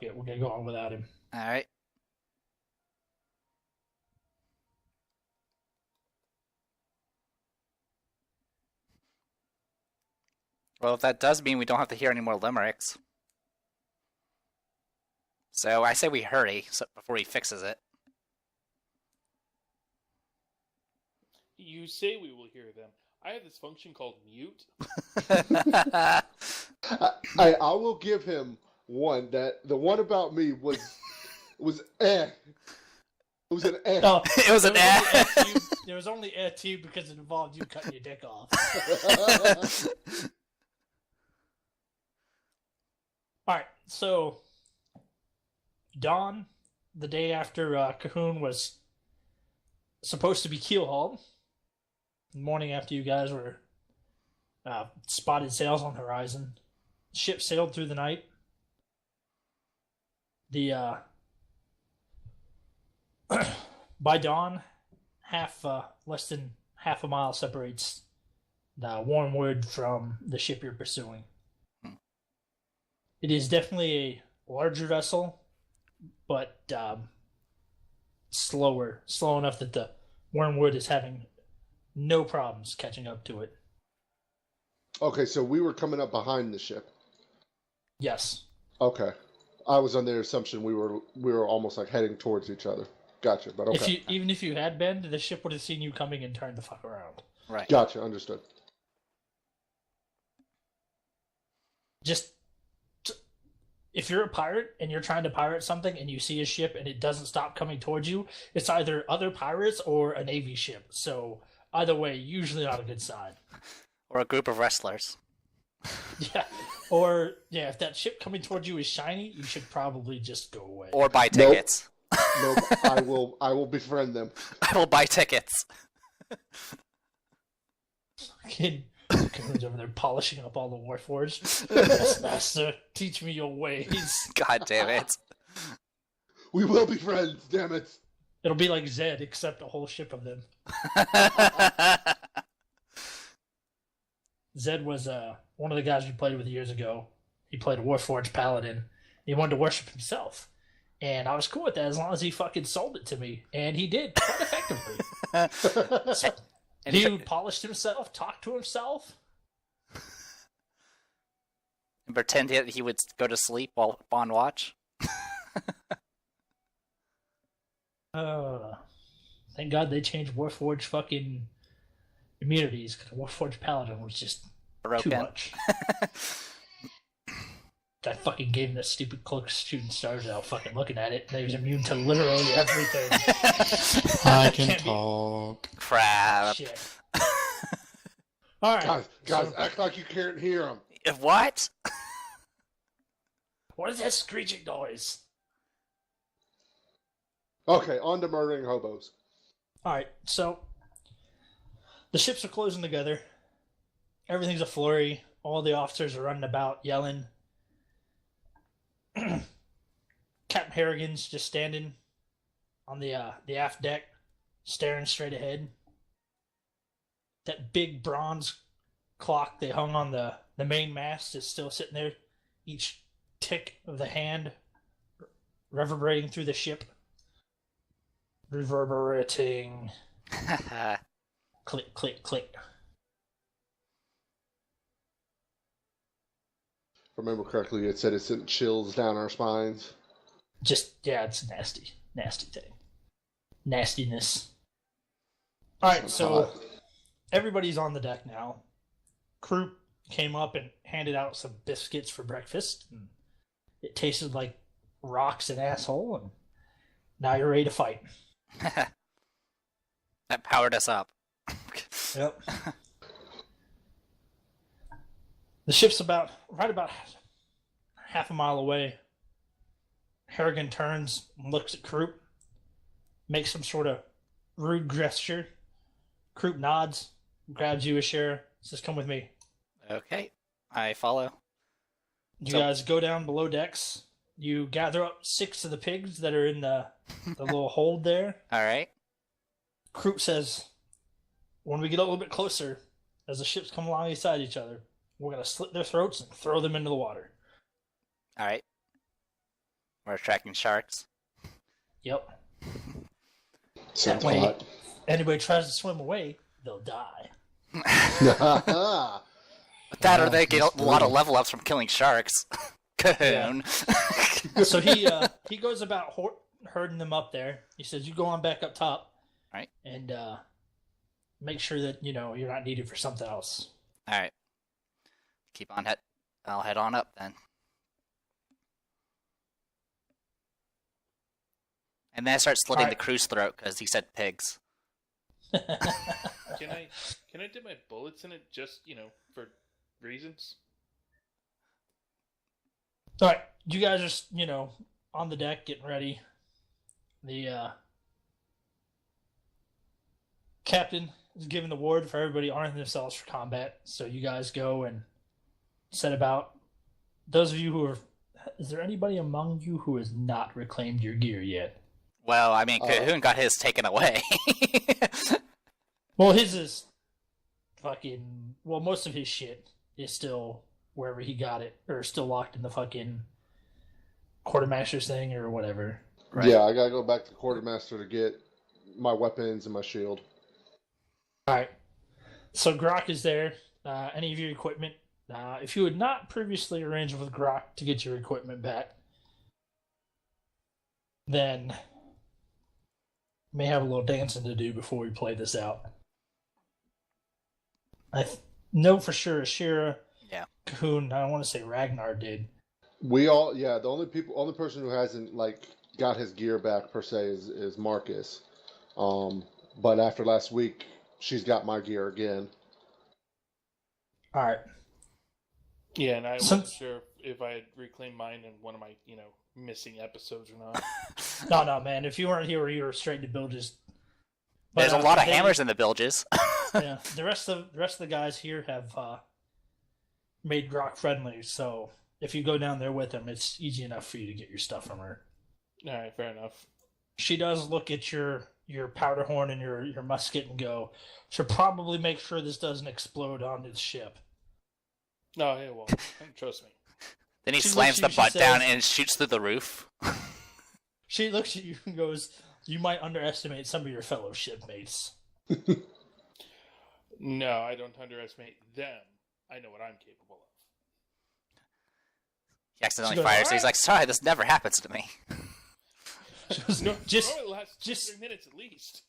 it. We're going to go on without him. All right. Well, that does mean we don't have to hear any more limericks. So I say we hurry before he fixes it. You say we will hear them. I have this function called mute. I will give him one. That the one about me was eh. It was an eh. Oh, It was an eh. there was only eh to you because it involved you cutting your dick off. All right, so dawn, the day after Cahoon was supposed to be keel-hauled, the morning after you guys were spotted sails on the horizon, ship sailed through the night. The by dawn, less than half a mile separates the Wormwood from the ship you're pursuing. It is definitely a larger vessel, but slow enough that the Wormwood is having no problems catching up to it. Okay, so we were coming up behind the ship. Yes. Okay, I was on the assumption we were almost like heading towards each other. Gotcha, but okay. Even if you had been, the ship would have seen you coming and turned the fuck around. Right. Gotcha, understood. Just if you're a pirate and you're trying to pirate something and you see a ship and it doesn't stop coming towards you, it's either other pirates or a Navy ship. So either way, usually not a good sign. Or a group of wrestlers. Yeah. Or, yeah, if that ship coming towards you is shiny, you should probably just go away. Or buy tickets. Nope, I will befriend them. I will buy tickets. Kid Cahoon's over there polishing up all the Warforged. Yes, master, teach me your ways. God damn it. We will be friends, damn it. It'll be like Zed, except a whole ship of them. Zed was one of the guys we played with years ago. He played a Warforged Paladin. He wanted to worship himself. And I was cool with that as long as he fucking sold it to me. And he did, quite effectively. So, And he polished himself, talked to himself. and pretend that he would go to sleep while on watch. Thank God they changed Warforged fucking immunities, because Warforged Paladin was just Broken. too much. I fucking gave him that stupid cloak shooting stars out fucking looking at it. They was immune to literally everything. I can talk. Crap. Shit. Alright. Guys, act like you can't hear them. What? What is that screeching noise? Okay, on to murdering hobos. Alright, so the ships are closing together. Everything's a flurry. All the officers are running about, yelling. Captain Harrigan's just standing on the aft deck, staring straight ahead. That big bronze clock they hung on the main mast is still sitting there. Each tick of the hand reverberating through the ship. Reverberating. Click, click, click. If I remember correctly, it said it sent chills down our spines. Just, yeah, it's a nasty thing. Nastiness. Alright, so everybody's on the deck now. Crew came up and handed out some biscuits for breakfast. And it tasted like rocks and asshole, and now you're ready to fight. That powered us up. Yep. The ship's right about half a mile away. Harrigan turns and looks at Croup, makes some sort of rude gesture. Croup nods, grabs you a share, says, "Come with me." Okay, I follow. You guys go down below decks. You gather up 6 of the pigs that are in the little hold there. All right. Croup says, "When we get a little bit closer, as the ships come along beside each other, we're going to slit their throats and throw them into the water." All right. We're attracting sharks. Yep. Sounds That way, hot. anybody tries to swim away, they'll die. That or they get a lot of level ups from killing sharks. Cahoon. So he goes about herding them up there. He says, "You go on back up top, Right. and make sure that you're not needed for something else." All right. Keep on head. I'll head on up then. And then I start slitting the crew's throat because he said pigs. Can I dip my bullets in it just, for reasons? All right, you guys are on the deck getting ready. The captain is giving the word for everybody arming themselves for combat. So you guys go and set about. Those of you who are, is there anybody among you who has not reclaimed your gear yet? Well, I mean, Cahoon got his taken away. Well, his is fucking. Well, most of his shit is still wherever he got it, or still locked in the fucking quartermaster's thing or whatever. Right. Yeah, I gotta go back to the quartermaster to get my weapons and my shield. All right. So Grok is there. Any of your equipment. If you had not previously arranged with Grok to get your equipment back, then may have a little dancing to do before we play this out. I know for sure Ashira, Cahoon, I don't want to say Ragnar did. We all, the only person who hasn't got his gear back per se is Marcus. But after last week, she's got my gear again. All right. Yeah, and I wasn't sure if I had reclaimed mine in one of my, missing episodes or not. No, man. If you weren't here, you were straight to bilges. There's a lot of hammers in the bilges. Yeah, the rest of the guys here have made Grok friendly. So if you go down there with them, it's easy enough for you to get your stuff from her. All right, fair enough. She does look at your powder horn and your musket and go, "Should probably make sure this doesn't explode on this ship." No, it won't. Trust me. Then he slams the butt down and shoots through the roof. She looks at you and goes, "You might underestimate some of your fellow shipmates." No, I don't underestimate them. I know what I'm capable of. He accidentally fires, so he's like, "Sorry, this never happens to me." Just 3 minutes at least.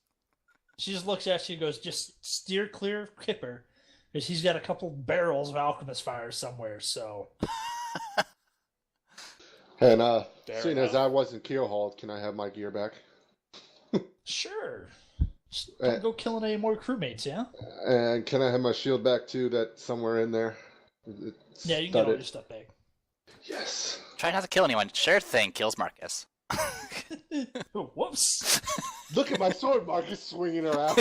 She just looks at you and goes, "Just steer clear of Kipper, because he's got a couple barrels of alchemist fire somewhere." So, and seeing as I wasn't keelhauled, can I have my gear back? Sure. Just don't go killing any more crewmates, yeah? And can I have my shield back too? That's somewhere in there. Yeah, you can get all your stuff back. Yes. Try not to kill anyone. Sure thing, kills Marcus. Whoops. Look at my sword, Marcus, swinging around.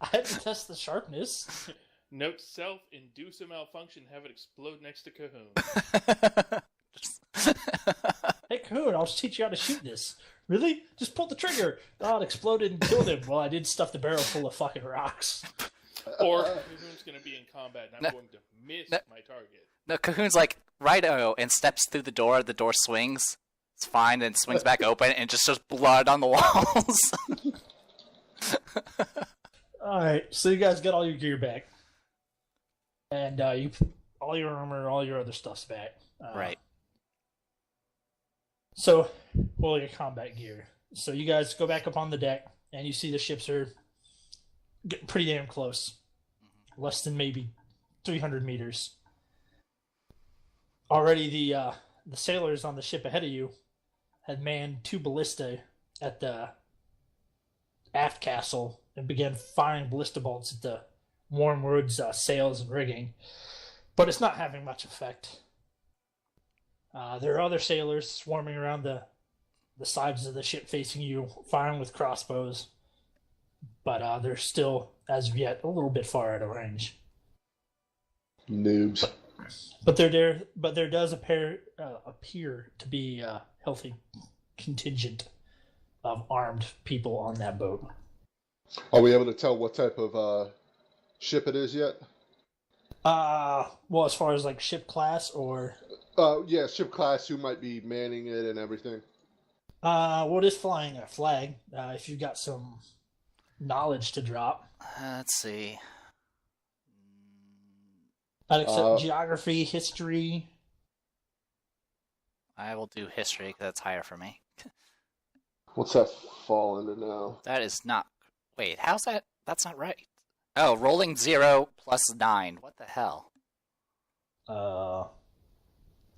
I had to test the sharpness. Note self, induce a malfunction, have it explode next to Cahoon. Hey, Cahoon, I'll just teach you how to shoot this. Really? Just pull the trigger. Oh, it exploded and killed him. Well, I did stuff the barrel full of fucking rocks. Or Cahoon's going to be in combat and I'm going to miss my target. No, Cahoon's like, righto, and steps through the door swings. It's fine, then swings back open, and just shows blood on the walls. Alright, so you guys got all your gear back. And all your armor, all your other stuff's back. Right. So, all your combat gear. So you guys go back up on the deck, and you see the ships are getting pretty damn close. Less than maybe 300 meters. Already the sailors on the ship ahead of you had manned 2 ballista at the aft castle and began firing ballista bolts at the Wormwood's sails and rigging. But it's not having much effect. There are other sailors swarming around the sides of the ship facing you, firing with crossbows. But they're still, as of yet, a little bit far out of range. Noobs. But there does appear to be a healthy contingent of armed people on that boat. Are we able to tell what type of ship it is yet? Well, as far as like ship class or Yeah, ship class, who might be manning it and everything. What is flying a flag? If you've got some knowledge to drop. Let's see. I'd accept geography, history. I will do history because that's higher for me. What's that fall into now? That is not... Wait, how's that? That's not right. Oh, rolling 0 plus 9. What the hell?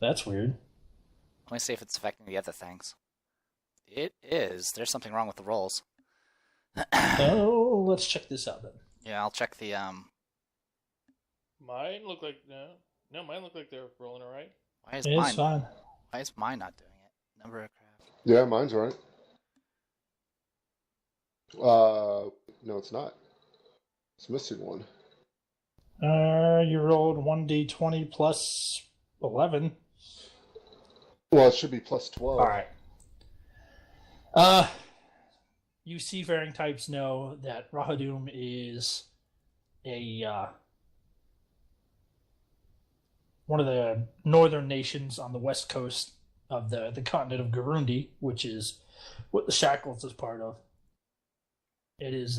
That's weird. Let me see if it's affecting the other things. It is. There's something wrong with the rolls. Oh, let's check this out then. Yeah, I'll check the, Mine look like... No, mine look like they're rolling alright. Why is It's fine. Why is mine not doing it? Number of craft. Yeah, mine's right. No, it's not. It's missing one. You rolled 1d20 plus 11. Well, it should be plus 12. All right. You seafaring types know that Rahadum is a one of the northern nations on the west coast of the continent of Garundi, which is what the Shackles is part of. It is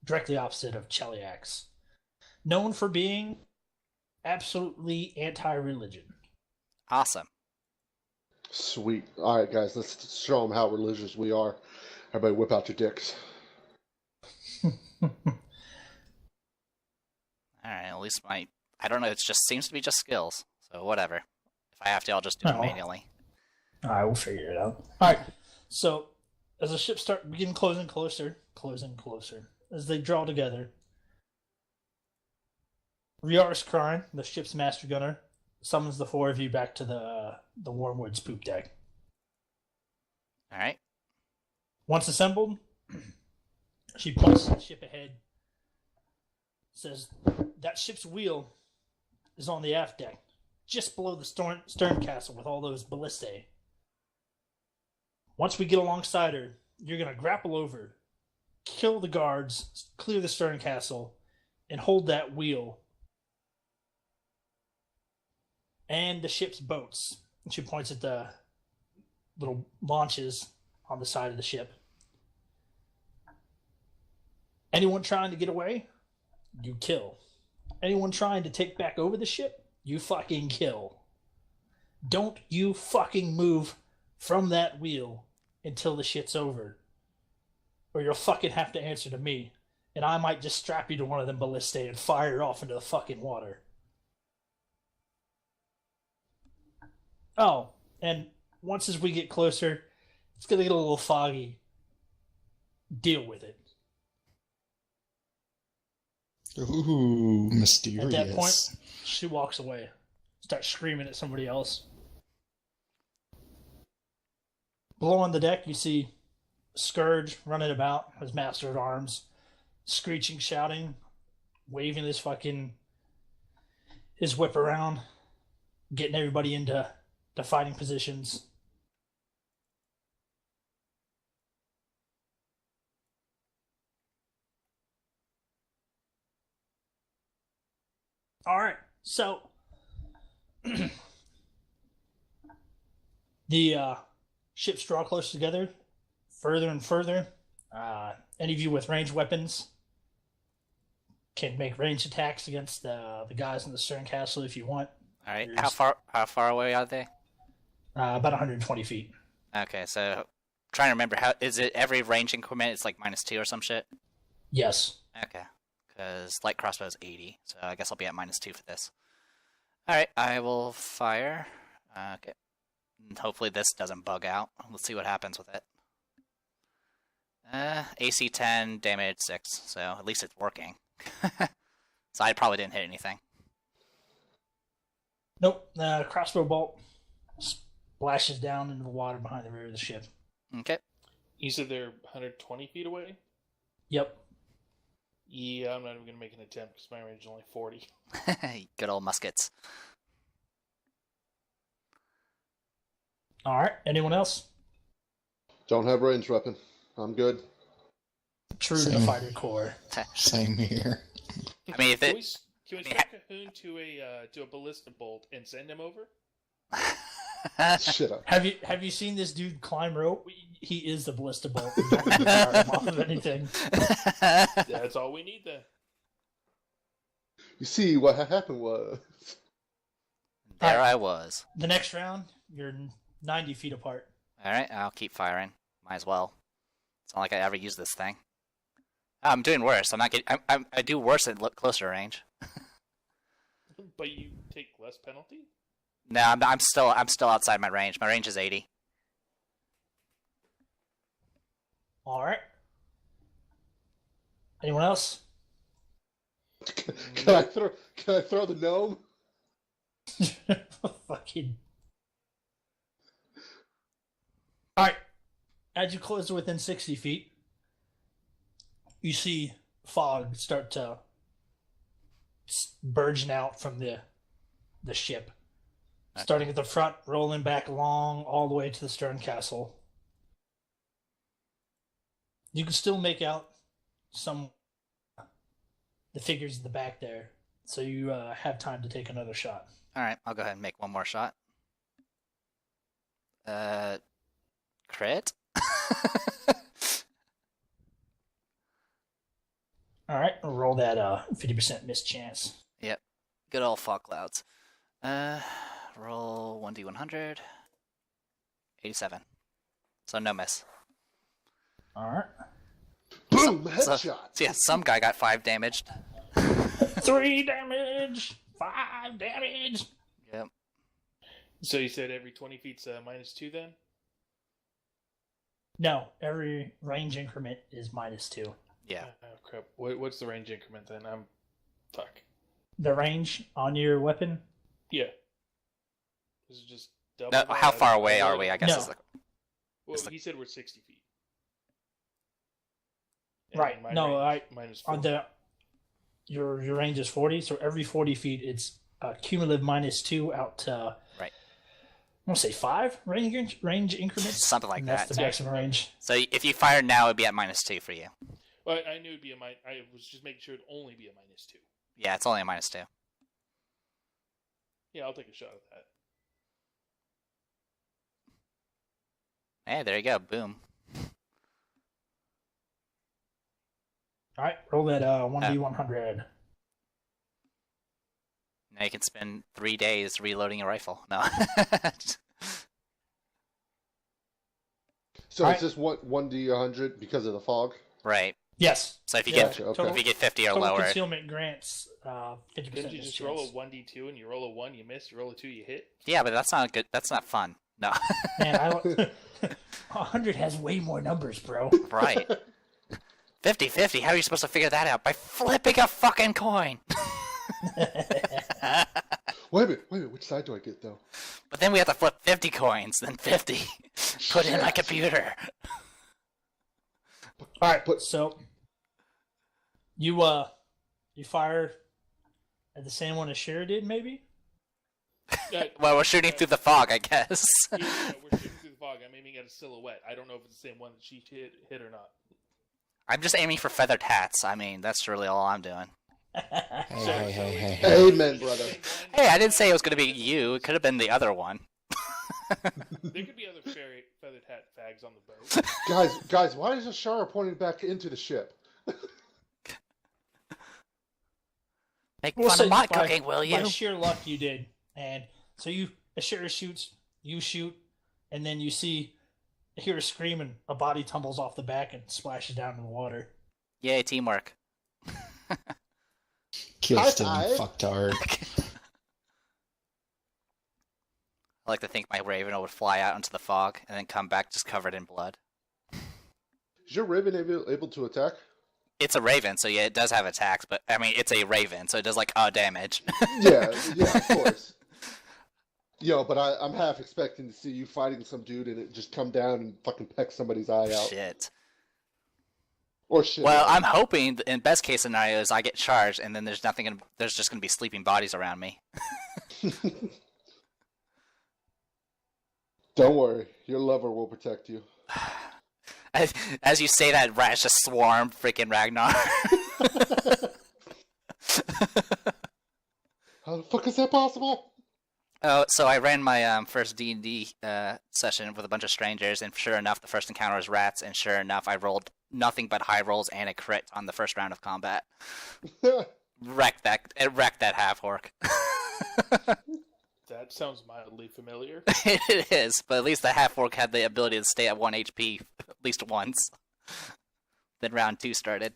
directly opposite of Cheliax, known for being absolutely anti-religion. Awesome. Sweet. All right, guys, let's show them how religious we are. Everybody whip out your dicks. Alright, at least I don't know, it just seems to be just skills. So whatever. If I have to, I'll just do it manually. Alright, we'll figure it out. Alright, so as the ships begin closing closer, as they draw together, Riaris Krine, the ship's master gunner, summons the four of you back to the Wormwood's poop deck. Alright. Once assembled, she points to the ship ahead, says, "That ship's wheel is on the aft deck, just below the stern castle with all those ballistae. Once we get alongside her, you're going to grapple over, kill the guards, clear the stern castle, and hold that wheel and the ship's boats." And she points at the little launches on the side of the ship. "Anyone trying to get away, you kill. Anyone trying to take back over the ship, you fucking kill. Don't you fucking move from that wheel until the shit's over, or you'll fucking have to answer to me, and I might just strap you to one of them ballistae and fire it off into the fucking water. Oh, and once as we get closer, it's gonna get a little foggy. Deal with it." Ooh, mysterious. At that point, she walks away, starts screaming at somebody else. Below on the deck, you see Scourge running about, his master at arms, screeching, shouting, waving his whip around, getting everybody into the fighting positions. All right, so the ships draw close together, further and further. Any of you with ranged weapons can make ranged attacks against the guys in the stern castle if you want. All right, how far away are they? About 120 feet. Okay, so trying to remember, how is it every range increment? It's like -2 or some shit. Yes. Okay, because light crossbow is 80, so I guess I'll be at -2 for this. All right, I will fire. Okay, and hopefully this doesn't bug out. Let's see what happens with it. AC 10, damage 6, so at least it's working. So I probably didn't hit anything. Nope. The crossbow bolt splashes down into the water behind the rear of the ship. Okay. You said they're 120 feet away? Yep. Yeah, I'm not even going to make an attempt because my range is only 40. Good old muskets. All right. Anyone else? Don't have ranged weapon. I'm good. True to the fighter core. Same here. I mean, Can Can we strap Cahoon to a ballista bolt and send him over? Shit up. Have you seen this dude climb rope? He is the ballista bolt. Don't need to fire him off of anything. That's all we need then. You see, what happened was... There I was. The next round, you're 90 feet apart. Alright, I'll keep firing. Might as well. It's not like I ever use this thing. I'm doing worse. I'm not getting. I do worse at closer range. But you take less penalty? No, I'm still outside my range. My range is 80. All right. Anyone else? Can I throw the gnome? Fucking. All right. As you close to within 60 feet, you see fog start to burgeon out from the ship. Starting at the front, rolling back along all the way to the stern castle. You can still make out the figures in the back there, so you have time to take another shot. Alright, I'll go ahead and make one more shot. Crit? Alright, roll that 50% miss chance. Yep. Good old fog clouds. Roll 1d100. 87. So no miss. Alright. Boom! Headshot! So, yeah, some guy got 5 damaged. 3 damage! 5 damage! Yep. So you said every 20 feet's -2 then? No, every range increment is -2. Yeah. Oh, crap. What's the range increment then? Fuck. The range on your weapon? Yeah. Is it just double? No, how far away are we, I guess? No. Is the... Well, It's he said we're 60 feet. Right. No, -4. Your range is 40, so every 40 feet it's cumulative -2 out to Right. I want to say 5 range increments. Something like and that. That's the maximum range. So if you fired now, it'd be at -2 for you. Well, I knew it'd be I was just making sure it'd only be a -2. Yeah, it's only a -2. Yeah, I'll take a shot at that. Hey, there you go. Boom. All right, roll that 1d100. Now you can spend 3 days reloading a rifle. No. So Alright. it's just 1d100 because of the fog? Right. Yes. So if you Yeah, get okay. if you get 50 or Total lower, concealment grants 50% Didn't you miss just roll a chance. 1d2 and you roll a 1, you miss, you roll a 2, you hit? yeah, but that's not good. That's not fun. No. Man, I don't... 100 has way more numbers, bro. Right. 50-50. How are you supposed to figure that out? By flipping a fucking coin. Wait a minute, which side do I get, though? But then we have to flip 50 coins, then 50. Put in my Shit. computer. All right, so you fire at the same one as Cher did, maybe? Well, we're shooting through the fog, I guess. Yeah, we're shooting through the fog. I'm aiming at a silhouette. I don't know if it's the same one that she hit or not. I'm just aiming for feathered hats. I mean, that's really all I'm doing. Hey. Amen, brother. Hey, I didn't say it was going to be you. It could have been the other one. There could be other feathered hat fags on the boat. Guys, why is the Shara pointing back into the ship? Make We'll fun say of my by- cooking, will you? By sheer luck, you did. And so Cher shoots, you shoot, and then you hear a scream and a body tumbles off the back and splashes down in the water. Yay, teamwork. Kill still High five. fucktard. I like to think my Raven would fly out into the fog and then come back just covered in blood. Is your Raven able to attack? It's a Raven, so yeah, it does have attacks, but I mean, it's a Raven, so it does like damage. Yeah, of course. But I'm half expecting to see you fighting some dude and it just come down and fucking peck somebody's eye out. Shit. Or shit. Well, I'm hoping in best case scenario is I get charged and then there's just gonna be sleeping bodies around me. Don't worry, your lover will protect you. As you say that, rats just swarm freaking Ragnar. fuck is that possible? Oh, so I ran my first D&D session with a bunch of strangers, and sure enough, the first encounter was rats, and sure enough, I rolled nothing but high rolls and a crit on the first round of combat. It wrecked that half-orc. That sounds mildly familiar. It is, but at least the half-orc had the ability to stay at 1 HP at least once. Then round 2 started.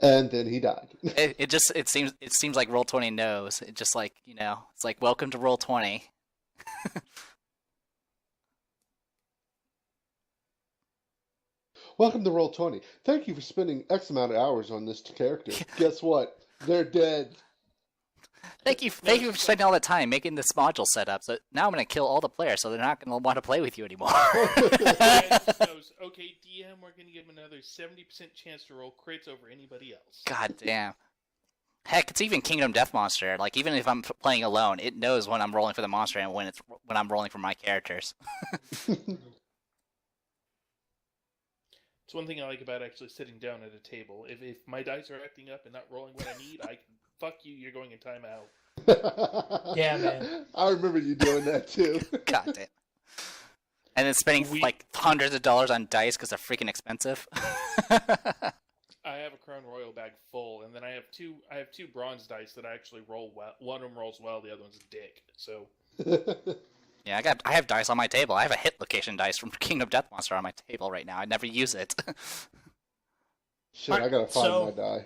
And then he died. It seems like Roll20 knows. It just like, it's like, welcome to Roll20. Welcome to Roll20. Thank you for spending X amount of hours on this character. Guess what? They're dead. Thank you for spending all that time making this module setup. So now I'm going to kill all the players, so they're not going to want to play with you anymore. Goes, okay, DM, we're going to give him another 70% chance to roll crits over anybody else. God damn. Heck, it's even Kingdom Death Monster. Like, even if I'm playing alone, it knows when I'm rolling for the monster and when I'm rolling for my characters. It's one thing I like about actually sitting down at a table. If my dice are acting up and not rolling what I need, I can fuck you, you're going in timeout. Yeah, man. I remember you doing that too. God damn. And then spending like hundreds of dollars on dice because they're freaking expensive. I have a Crown Royal bag full, and then I have two bronze dice that I actually roll well. One of them rolls well, the other one's a dick. So yeah, I have dice on my table. I have a hit location dice from Kingdom Death Monster on my table right now. I never use it. Shit, I gotta find my die.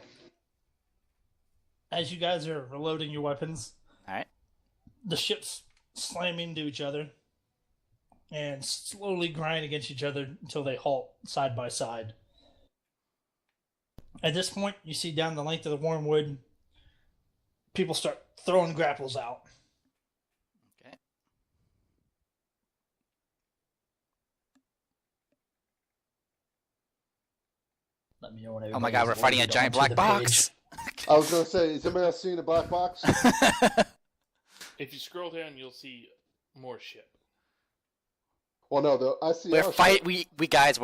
As you guys are reloading your weapons, Alright. The ships slam into each other and slowly grind against each other until they halt side by side. At this point, you see down the length of the Wormwood, people start throwing grapples out. Okay. Let me know when Oh my god, we're fighting a giant black box! I was gonna say, is anybody else seeing a black box? if you scroll down, you'll see more ship. Well, no, I see. We're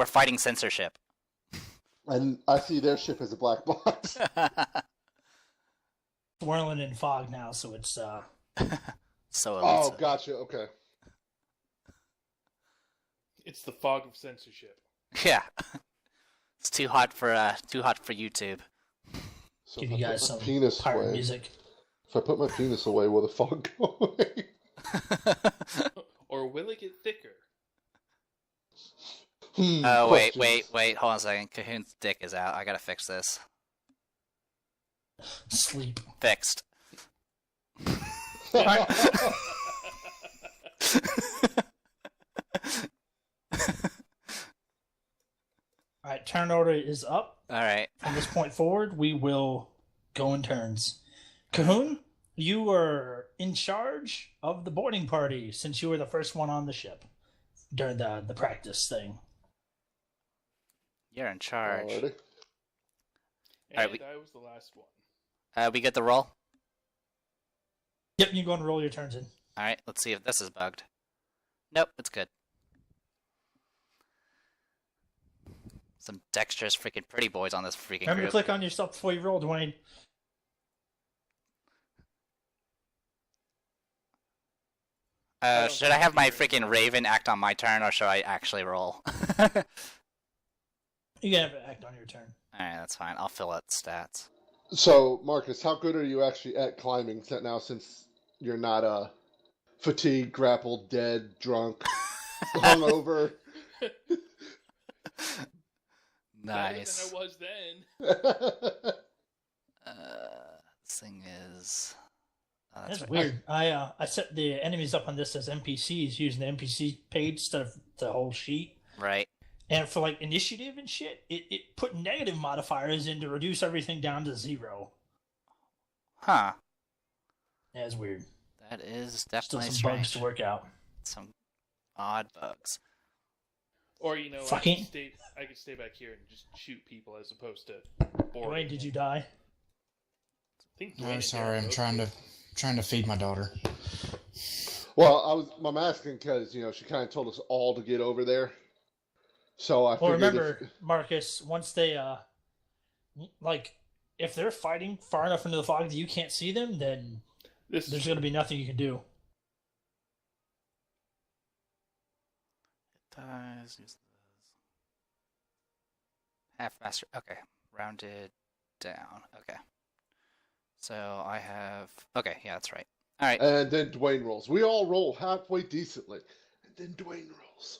fighting censorship. And I see their ship as a black box. Swirling in fog now, so it's so Oh, gotcha. Okay. It's the fog of censorship. Yeah. It's too hot for YouTube. So give you guys some penis pirate away, music. If I put my penis away, will the fog go away? Or will it get thicker? Oh, wait, hold on a second. Cahoon's dick is out. I gotta fix this. Sleep. Fixed. Alright, turn order is up. Alright. From this point forward, we will go in turns. Cahoon, you are in charge of the boarding party since you were the first one on the ship during the practice thing. You're in charge. And Alright, I was the last one. We get the roll? Yep, you go and roll your turns in. Alright, let's see if this is bugged. Nope, it's good. Some dexterous freaking pretty boys on this freaking Remember group. to click on yourself before you roll, Dwayne. Should I have my freaking Raven act on my turn, or should I actually roll? You can have it act on your turn. Alright, that's fine. I'll fill out stats. So, Marcus, how good are you actually at climbing now since you're not fatigued, grappled, dead, drunk, hungover? Nice. Better than I was then. This thing is... Oh, That's right. weird. I set the enemies up on this as NPCs using the NPC page instead of the whole sheet. Right. And for like initiative and shit, it put negative modifiers in to reduce everything down to 0. Huh. Yeah, it's weird. That is Still definitely some strange. bugs to work out. Some odd bugs. Or, I Fucking- could stay back here and just shoot people as opposed to Dwayne, did you die? I think No, Dwayne sorry, I'm and trying to feed my daughter. Well, I'm asking because she kind of told us all to get over there. So I Well, figured. remember, Marcus, once they if they're fighting far enough into the fog that you can't see them, then there's going to be nothing you can do. It does use half master. Okay, rounded down. Okay. So I have. Okay, yeah, that's right. All right. And then Dwayne rolls. We all roll halfway decently, and then Dwayne rolls.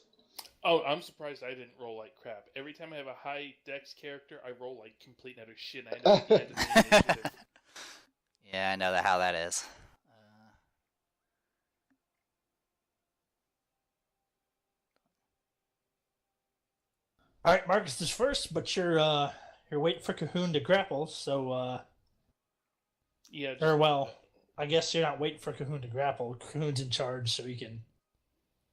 Oh, I'm surprised I didn't roll like crap. Every time I have a high dex character, I roll like complete and utter shit. I know at the end of the initiative. Yeah, I know how that is. All right, Marcus is first, but you're waiting for Cahoon to grapple. So, Yeah. or well, I guess you're not waiting for Cahoon to grapple. Cahoon's in charge, so he can.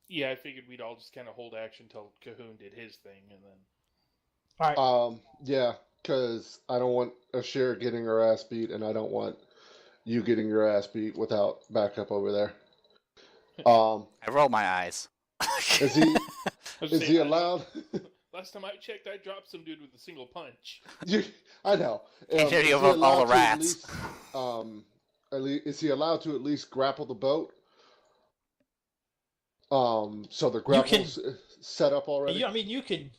Yeah, I figured we'd all just kind of hold action until Cahoon did his thing, and then. All right. Yeah, because I don't want Ashir getting her ass beat, and I don't want you getting your ass beat without backup over there. I roll my eyes. Is he allowed? Last time I checked, I dropped some dude with a single punch. I know. Can't you of all the rats? Is he allowed to at least grapple the boat? So the grapple's set up already? You can.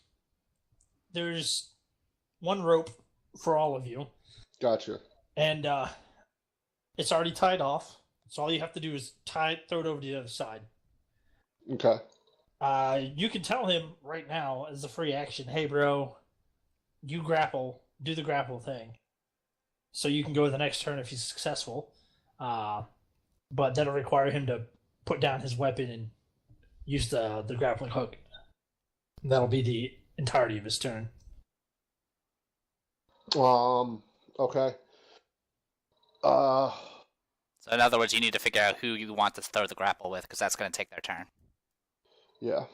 There's one rope for all of you. Gotcha. And it's already tied off. So all you have to do is throw it over to the other side. Okay. You can tell him right now as a free action, hey bro, you grapple, do the grapple thing. So you can go the next turn if he's successful. But that'll require him to put down his weapon and use the grappling hook. That'll be the entirety of his turn. Okay. So in other words, you need to figure out who you want to throw the grapple with, because that's going to take their turn. Yeah.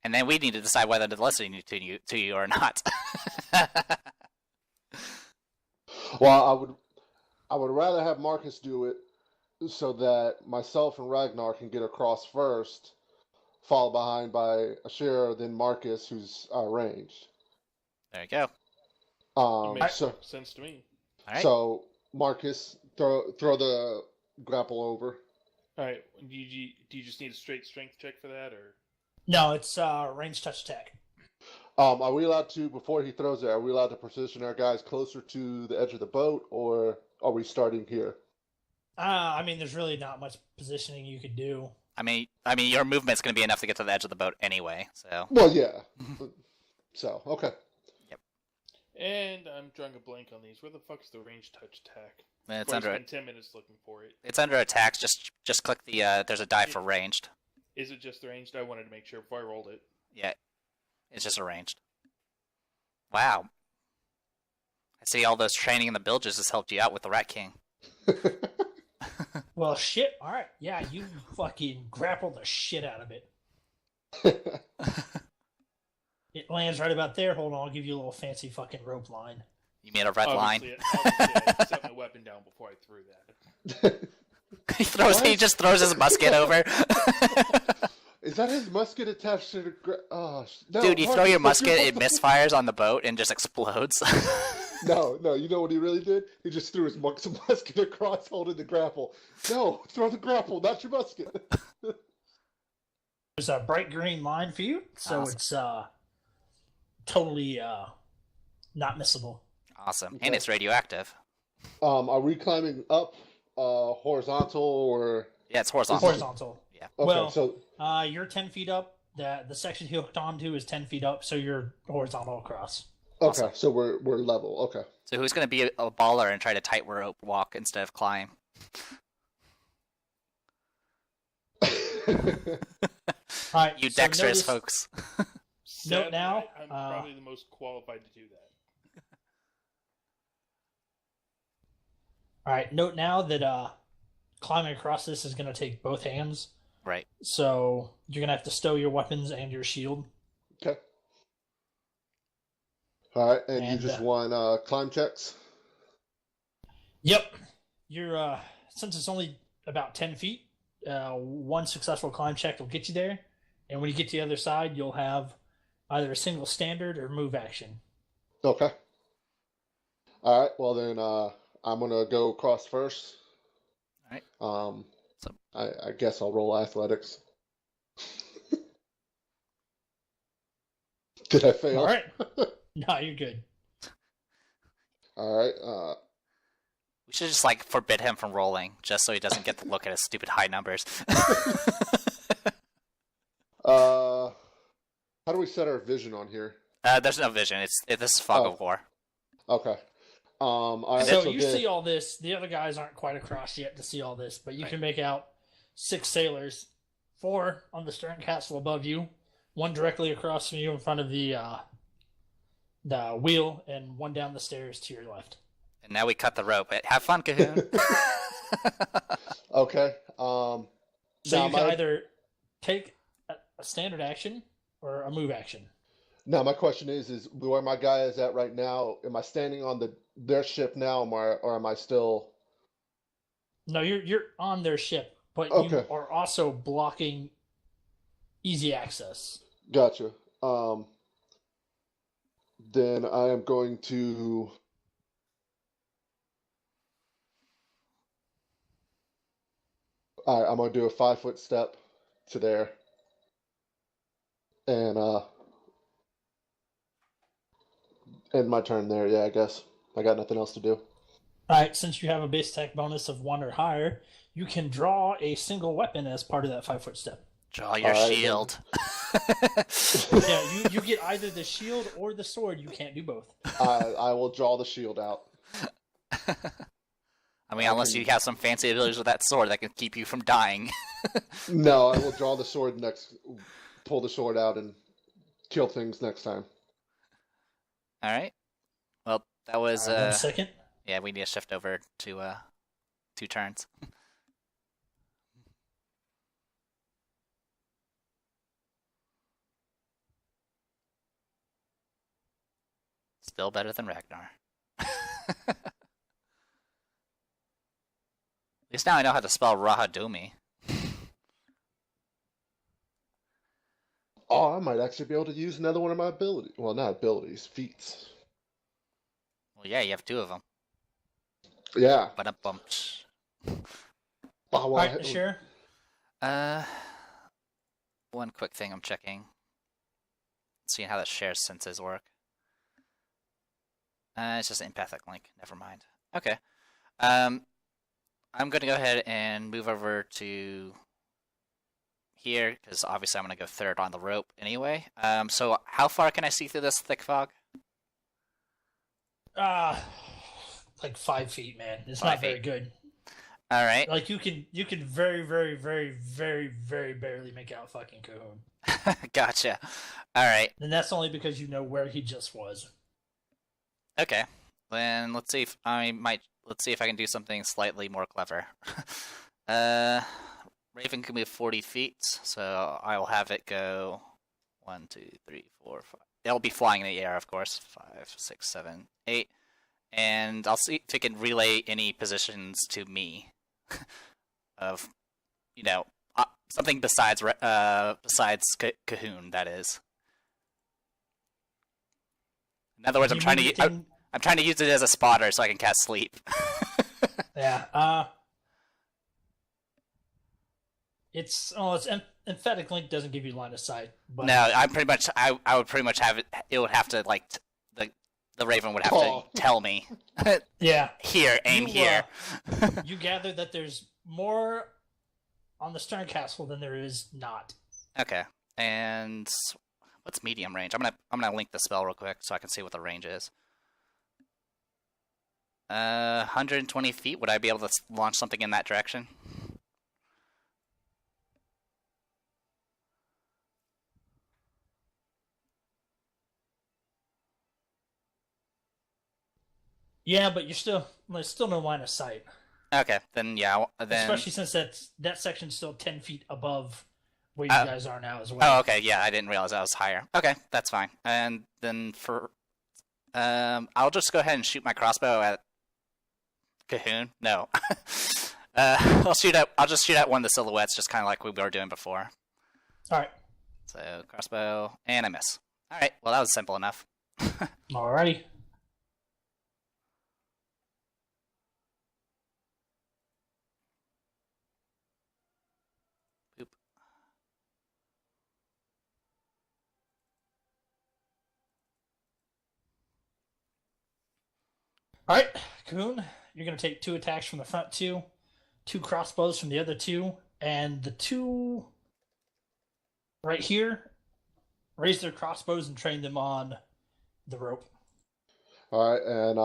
And then we need to decide whether to listen to you or not. Well, I would rather have Marcus do it so that myself and Ragnar can get across first, followed behind by Ashir, then Marcus, who's ranged. There you go. Makes sense to me. All right. So Marcus, throw the grapple over. All right. Do you just need a straight strength check for that, or? No, it's range touch attack. Are we allowed to, before he throws it, are we allowed to position our guys closer to the edge of the boat, or are we starting here? There's really not much positioning you could do. I mean, your movement's going to be enough to get to the edge of the boat anyway. So. Well, yeah. So okay. Yep. And I'm drawing a blank on these. Where the fuck's the range touch attack? It's under. I spent 10 minutes looking for it. It's under attacks. Just click the. There's a die for ranged. Is it just ranged? I wanted to make sure before I rolled it. Yeah, it's just arranged. Wow. I see all those training in the bilges has helped you out with the Rat King. Well, shit. All right. Yeah, you fucking grapple the shit out of it. It lands right about there. Hold on, I'll give you a little fancy fucking rope line. You mean a red line? Obviously, I set my weapon down before I threw that. He just throws his musket over. Is that his musket attached to the... no, dude, you throw your musket, it misfires on the boat and just explodes. No, you know what he really did? He just threw his musket across holding the grapple. No, throw the grapple, not your musket. There's a bright green line for you, so awesome. It's totally not missable. Awesome. Okay. And it's radioactive. Are we climbing up horizontal or... Yeah, it's horizontal. Horizontal. Yeah. Okay, well, so... you're 10 feet up. The section he hooked onto is 10 feet up, so you're horizontal across. Okay, Awesome. so we're level. Okay. So who's going to be a baller and try to tight rope walk instead of climb? All right, You so dexterous folks. Sadly, now, I'm probably the most qualified to do that. All right, note now that climbing across this is going to take both hands. Right. So you're going to have to stow your weapons and your shield. Okay. All right, and you And, just want climb checks? Yep. You're since it's only about 10 feet, one successful climb check will get you there. And when you get to the other side, you'll have either a single standard or move action. Okay. All right. Well then, I'm gonna go across first. All right. So I guess I'll roll athletics. Did I fail? All right. No, you're good. All right. we should just like forbid him from rolling, just so he doesn't get to look at his stupid high numbers. How do we set our vision on here? There's no vision. This is fog of war. Okay. All right, So so you then- see all this. The other guys aren't quite across yet to see all this, but you Right. can make out 6 sailors, 4 on the stern castle above you, 1 directly across from you in front of the wheel, and 1 down the stairs to your left. And now we cut the rope. Have fun, Cahoon. Okay. So now you can either take a standard action or a move action. Now my question is where my guy is at right now? Am I standing on their ship now, or am I still? No, you're on their ship, but you Okay. are also blocking easy access. Gotcha. Then I am going to. All right, I'm gonna do a 5-foot step to there, and end my turn there. Yeah, I guess I got nothing else to do. All right, since you have a base attack bonus of 1 or higher, you can draw a single weapon as part of that 5-foot step. Draw your All right, shield. Yeah, you get either the shield or the sword. You can't do both. I will draw the shield out. I mean, unless you have some fancy abilities with that sword that can keep you from dying. No, I will draw the sword next. Pull the sword out and kill things next time. All right. Well, that was 1 second. yeah. We need to shift over to 2 turns. Still better than Ragnar. At least now I know how to spell Rahadumi. Oh, I might actually be able to use another one of my abilities. Well, not abilities, feats. Well, yeah, you have 2 of them. Yeah. But a bump. Oh, All well, right, sure. One quick thing I'm checking. Seeing how the share senses work. It's just an empathic link. Never mind. Okay. I'm going to go ahead and move over to here, because obviously I'm going to go third on the rope anyway. So how far can I see through this thick fog? Like 5 feet, man. It's 5 not very feet. good. All right. Like you can very, very, very, very, very barely make out fucking Cahoon. Gotcha. All right. And that's only because you know where he just was. Okay. Then let's see if I can do something slightly more clever. Raven can move 40 feet, so I will have it go 1, 2, 3, 4, 5. It'll be flying in the air, of course. 5, 6, 7, 8. And I'll see if it can relay any positions to me of, something besides Cahoon, that is. In other words, I'm trying to use it as a spotter so I can cast sleep. Yeah. It's emphatic link doesn't give you line of sight. But No, I would pretty much have it. It would have to the Raven would have to tell me. yeah. Here, aim here. You gather that there's more on the stern castle than there is not. Okay, and what's medium range? I'm gonna link the spell real quick so I can see what the range is. 120 feet. Would I be able to launch something in that direction? Yeah, but there's still no line of sight. Okay, then yeah. Then Especially since that section's still 10 feet above where you guys are now as well. Oh, okay. Yeah, I didn't realize I was higher. Okay, that's fine. And then I'll just go ahead and shoot my crossbow at Cahoon. No, I'll just shoot at one of the silhouettes, just kind of like we were doing before. All right. So crossbow, and I miss. All right. Well, that was simple enough. Alrighty. All right, Coon, you're going to take 2 attacks from the front 2, 2 crossbows from the other 2, and the 2 right here raise their crossbows and train them on the rope. All right, and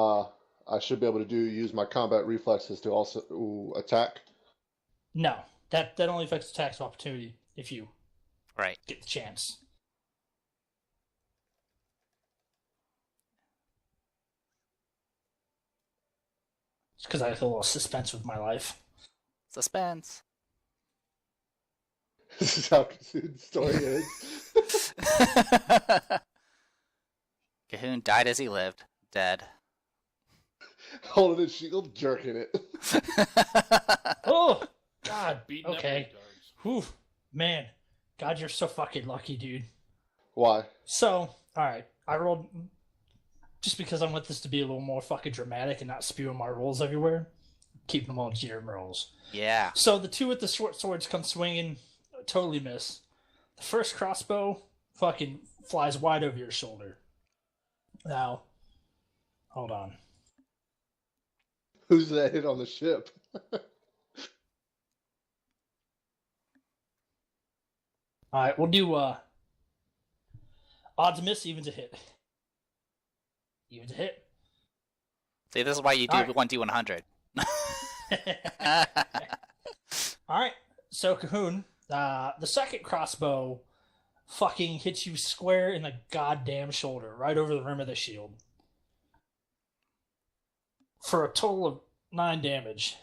I should be able to use my combat reflexes to also attack. No, that only affects attacks of opportunity if you Right. get the chance. It's because I have a little suspense with my life. Suspense. This is how the story ends. Cahoon died as he lived, dead. Holding his shield, jerking it. Oh, God. Beating Okay. up retards. Whew. Man. God, you're so fucking lucky, dude. Why? So, alright. I rolled... Just because I want this to be a little more fucking dramatic and not spewing my rolls everywhere. Keep them all GM rolls. Yeah. So the 2 with the short swords come swinging. Totally miss. The first crossbow fucking flies wide over your shoulder. Now, hold on. Who's that hit on the ship? Alright, we'll do odds miss, evens a hit. Evens a hit. See, this is why you do Alright. 1d100. Alright, so Cahoon, the second crossbow fucking hits you square in the goddamn shoulder, right over the rim of the shield. For a total of 9 damage.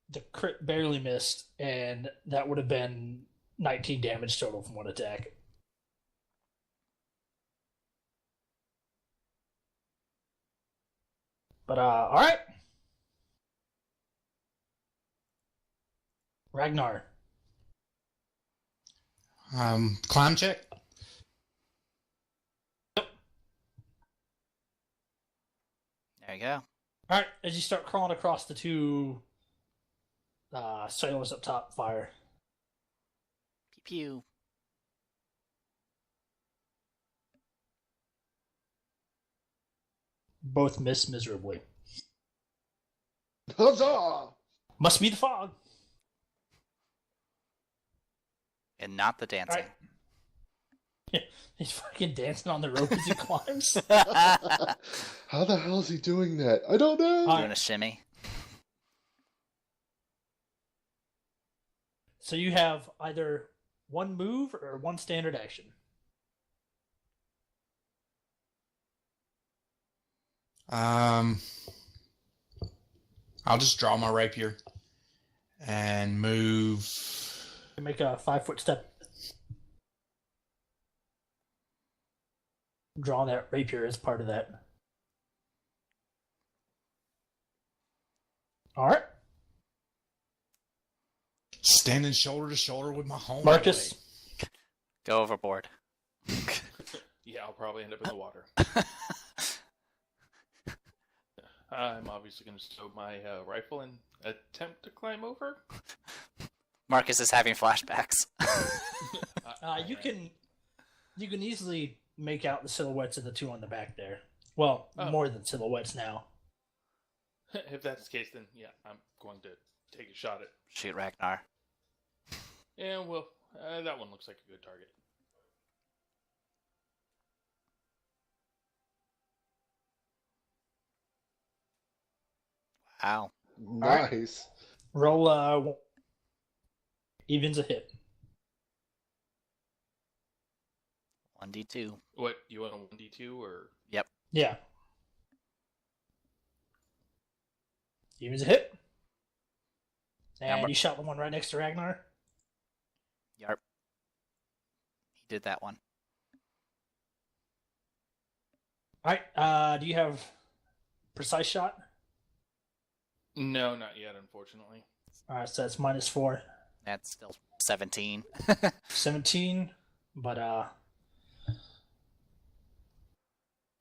The crit barely missed, and that would have been 19 damage total from one attack. But, alright. Ragnar. Climb check. There you go. Alright, as you start crawling across the 2 sailors up top, fire. Pew pew. Both miss miserably. Huzzah! Must be the fog. And not the dancing. Alright. He's fucking dancing on the rope as he climbs. How the hell is he doing that? I don't know. Alright. Doing a shimmy. So you have either 1 move or 1 standard action. I'll just draw my rapier and move. You make a 5-foot step. Draw that rapier as part of that. Alright. Standing shoulder to shoulder with my homeboy. Marcus. Go overboard. Yeah, I'll probably end up in the water. I'm obviously going to stow my rifle and attempt to climb over. Marcus is having flashbacks. You can easily make out the silhouettes of the 2 on the back there. Well, more than silhouettes now. If that's the case, then yeah, I'm going to take a shot at. Shoot Ragnar. Yeah, well, that one looks like a good target. Wow. Nice. Roll evens a hit. 1d2. What, you want a 1d2 or? Yep. Yeah. Evens a hit. And Number- you shot the one right next to Ragnar. Yarp. He did that one. Alright, do you have precise shot? No, not yet, unfortunately. Alright, so that's -4. That's still 17. 17, but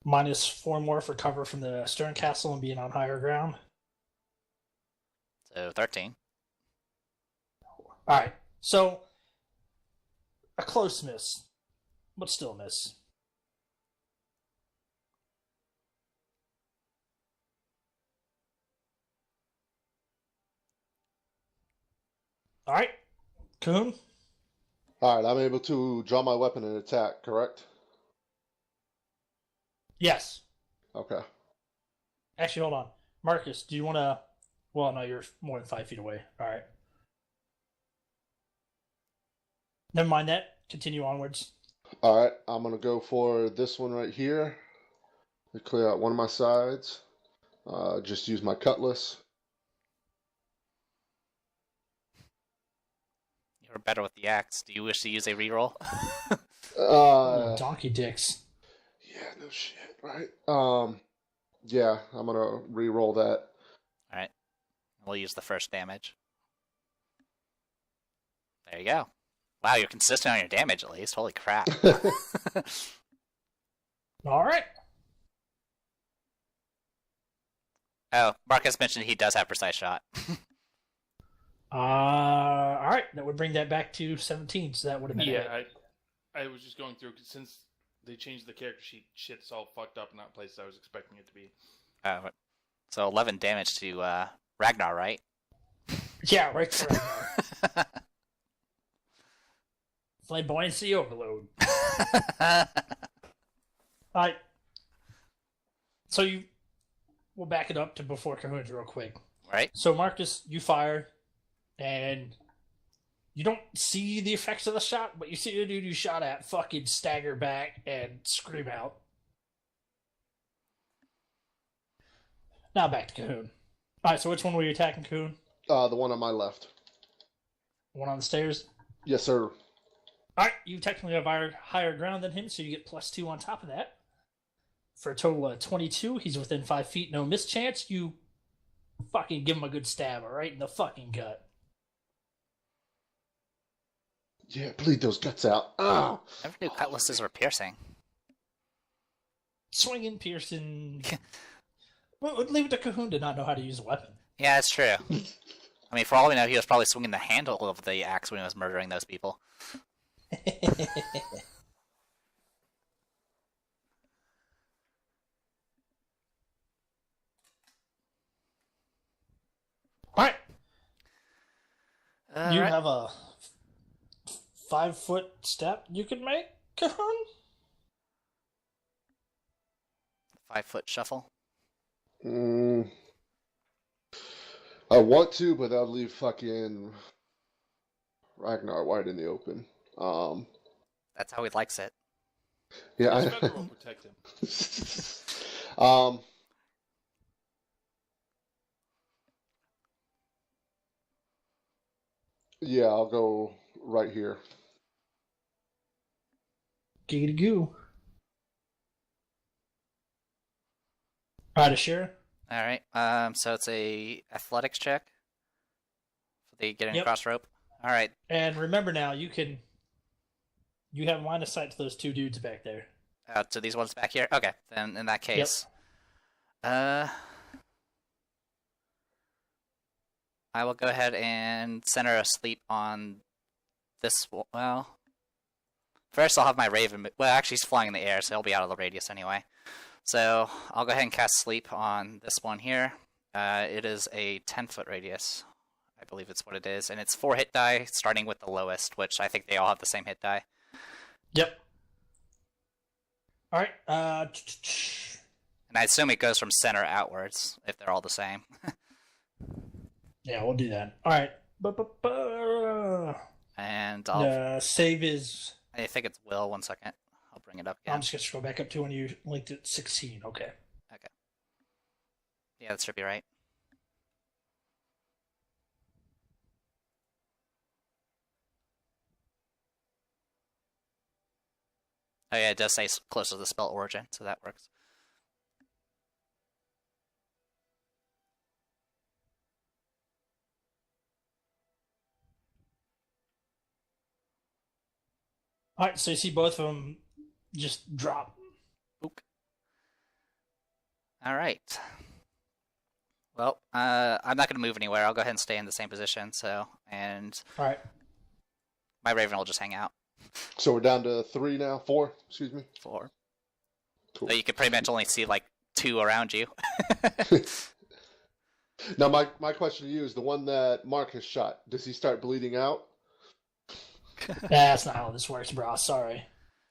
-4 more for cover from the stern castle and being on higher ground. So 13. Alright, so a close miss, but still a miss. All right, Coon. All right, I'm able to draw my weapon and attack, correct? Yes. Okay. Actually, hold on. Marcus, do you want to... Well, no, you're more than 5 feet away. All right. Never mind that. Continue onwards. All right, I'm going to go for this one right here. To clear out one of my sides. Just use my cutlass. You're better with the axe. Do you wish to use a reroll? Donkey dicks. Yeah, no shit, right? Yeah, I'm going to re-roll that. Alright. We'll use the first damage. There you go. Wow, you're consistent on your damage at least. Holy crap. All right. Oh, Marcus mentioned he does have precise shot. All right. That would bring that back to 17. So that would have been Yeah, I was just going through, 'cause since they changed the character sheet, shit's all fucked up in that place I was expecting it to be. Oh, so 11 damage to Ragnar, right? Yeah, right. For Ragnar. Flamboyancy overload. All right. So we'll back it up to before Cahoon's real quick. Right? So Marcus, you fire, and you don't see the effects of the shot, but you see the dude you shot at fucking stagger back and scream out. Now back to Cahoon. All right, so which one were you attacking, Cahoon? The one on my left. One on the stairs? Yes, sir. All right, you technically have higher ground than him, so you get +2 on top of that. For a total of 22, he's within 5 feet, no mischance. You fucking give him a good stab, right in the fucking gut. Yeah, bleed those guts out. Ah! Never knew cutlasses were piercing. Swinging, piercing. Well, leave it to Cahoon to not know how to use a weapon. Yeah, that's true. I mean, for all we know, he was probably swinging the handle of the axe when he was murdering those people. Alright. You Right. have a 5-foot step you can make, Cahoon? 5-foot shuffle. I want to, but that'll leave fucking Ragnar wide in the open. That's how he likes it. Yeah. His feather will protect him. Yeah, I'll go right here. Giggity goo. Alright, Ashira. Alright, so it's a athletics check for the getting Yep. across rope. Alright, And remember now, you have line of sight to those 2 dudes back there. to these ones back here? Okay, then in that case, I will go ahead and center a sleep on this. Well, first I'll have my raven. Well, actually, he's flying in the air, so he'll be out of the radius anyway. So I'll go ahead and cast sleep on this one here. It is a 10-foot radius. I believe it's what it is, and it's 4 hit die, starting with the lowest, which I think they all have the same hit die. Yep. Alright, And I assume it goes from center outwards, if they're all the same. yeah, we'll do that. Alright. And I'll... Save is... I think it's Will. 1 second. I'll bring it up again. I'm just going to scroll back up to when you linked it 16. Okay. Okay. Yeah, that should be right. Oh yeah, it does say close to the spell origin, so that works. Alright, so you see both of them just drop. Ook. All right. Well, I'm not going to move anywhere. I'll go ahead and stay in the same position. And Alright. my raven will just hang out. So we're down to 3 now? 4? Excuse me. 4. Cool. So you could pretty much only see like 2 around you. Now, my question to you is the one that Marcus shot. Does he start bleeding out? That's not how this works, bro. Sorry.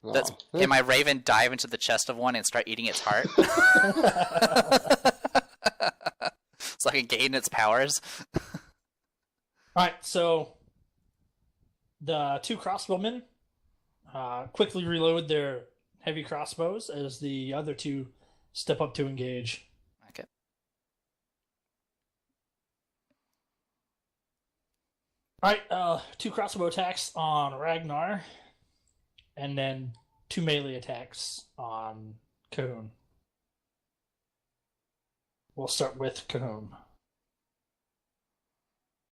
That's, Oh. can my raven dive into the chest of one and start eating its heart? So I can gain its powers. Alright, so the two crossbowmen quickly reload their heavy crossbows as the other two step up to engage. Okay. Alright, two crossbow attacks on Ragnar, and then two melee attacks on Cahoon. We'll start with Cahoon.